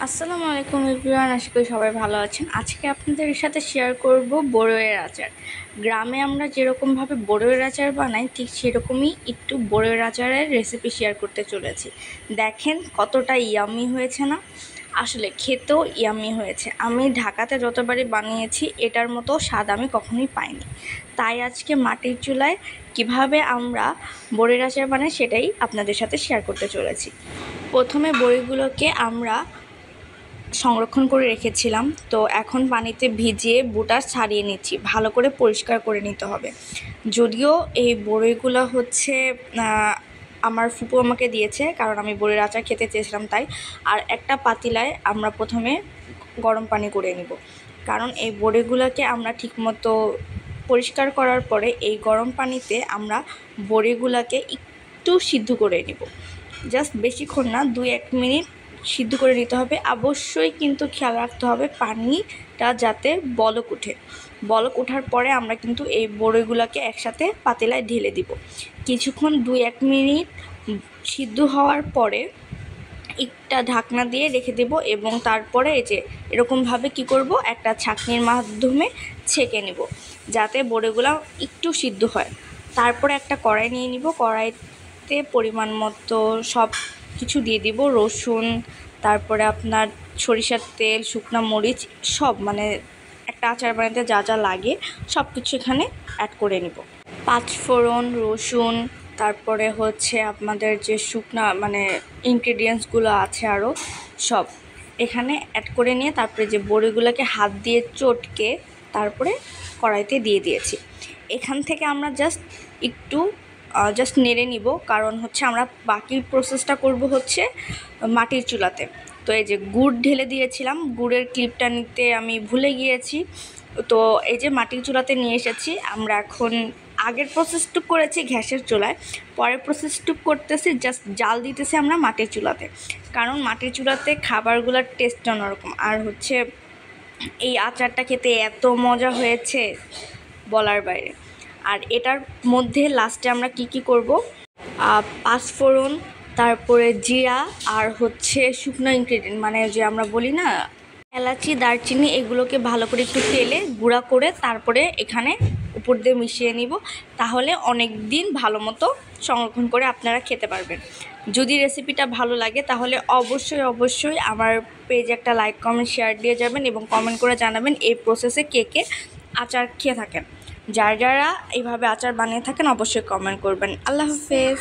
আসসালামু আলাইকুম এভরিওয়ান, আশা করি সবাই ভালো আছেন। আজকে আপনাদের সাথে শেয়ার করব বড়ইয়ের আচার। গ্রামে আমরা যেরকমভাবে বড়ইয়ের আচার বানাই ঠিক সেরকমই একটু বড়ইয়ের আচারের রেসিপি শেয়ার করতে চলেছি। দেখেন কতটা ইয়ামি হয়েছে না, আসলে খেতেও ইয়ামি হয়েছে। আমি ঢাকাতে যতবারই বানিয়েছি এটার মতো স্বাদ আমি কখনোই পাইনি। তাই আজকে মাটির চুলায় কিভাবে আমরা বড়ির আচার বানাই সেটাই আপনাদের সাথে শেয়ার করতে চলেছি। প্রথমে বড়িগুলোকে আমরা সংরক্ষণ করে রেখেছিলাম, তো এখন পানিতে ভিজিয়ে বুটা ছাড়িয়ে নিচ্ছি, ভালো করে পরিষ্কার করে নিতে হবে। যদিও এই বড়িগুলো হচ্ছে আমার ফুপু আমাকে দিয়েছে, কারণ আমি বড়ির আচার খেতে চেয়েছিলাম তাই। আর একটা পাতিলায় আমরা প্রথমে গরম পানি করে নিব, কারণ এই বড়িগুলোকে আমরা ঠিকমতো পরিষ্কার করার পরে এই গরম পানিতে আমরা বড়িগুলোকে একটু সিদ্ধ করে নিব। জাস্ট বেশিক্ষণ না, 2-1 মিনিট সিদ্ধ করে নিতে হবে। অবশ্যই কিন্তু খেয়াল রাখতে হবে পানিটা যাতে বলক ওঠে। বলক ওঠার পরে আমরা কিন্তু এই বড়িগুলোকে একসাথে পাতিলায় ঢেলে দিব। কিছুক্ষণ 2-1 মিনিট সিদ্ধ হওয়ার পরে একটা ঢাকনা দিয়ে রেখে দেব এবং তারপরে এই যে এরকমভাবে কি করব, একটা ছাঁকনির মাধ্যমে ছেঁকে নেব যাতে বড়িগুলো একটু সিদ্ধ হয়। তারপরে একটা কড়াই নিয়ে নিব, কড়াইতে পরিমাণ মতো সব কিছু দিয়ে দিব, রসুন, তারপরে আপনার সরিষার তেল, শুকনো মরিচ, সব মানে একটা আচার বানাতে যা যা লাগে সব কিছু এখানে অ্যাড করে নিব। 5 ফোড়ন, রসুন, তারপরে হচ্ছে আপনাদের যে শুকনা মানে ইনগ্রেডিয়েন্টসগুলো আছে আরও সব এখানে অ্যাড করে নিয়ে তারপরে যে বড়িগুলোকে হাত দিয়ে চটকে তারপরে কড়াইতে দিয়ে দিয়েছি। এখান থেকে আমরা জাস্ট নেড়ে নিব, কারণ হচ্ছে আমরা বাকি প্রসেসটা করব হচ্ছে মাটির চুলাতে। তো এই যে গুড় ঢেলে দিয়েছিলাম, গুড়ের ক্লিপটা নিতে আমি ভুলে গিয়েছি, তো এই যে মাটির চুলাতে নিয়ে এসেছি। আমরা এখন আগের প্রসেসটুক করেছি গ্যাসের চুলায়, পরের প্রসেসটুক করতেছি জাস্ট জাল দিতেছি আমরা মাটির চুলাতে, কারণ মাটির চুলাতে খাবারগুলোর টেস্ট অন্যরকম। আর হচ্ছে এই আচারটা খেতে এত মজা হয়েছে বলার বাইরে। আর এটার মধ্যে লাস্টে আমরা কি করব, 5 ফোড়ন, তারপরে জিরা, আর হচ্ছে শুকনো ইনগ্রেডিয়েন্ট মানে যে আমরা বলি না এলাচি, দারচিনি, এগুলোকে ভালো করে একটু তেলে গুঁড়া করে তারপরে এখানে উপর দিয়ে মিশিয়ে নিব। তাহলে অনেক দিন ভালো মতো সংরক্ষণ করে আপনারা খেতে পারবেন। যদি রেসিপিটা ভালো লাগে তাহলে অবশ্যই আমার পেজে একটা লাইক, কমেন্ট, শেয়ার দিয়ে যাবেন এবং কমেন্ট করে জানাবেন এই প্রসেসে কে আচার খেয়ে থাকেন। যারা এইভাবে আচার বানিয়ে থাকেন অবশ্যই কমেন্ট করবেন। আল্লাহ হাফেজ।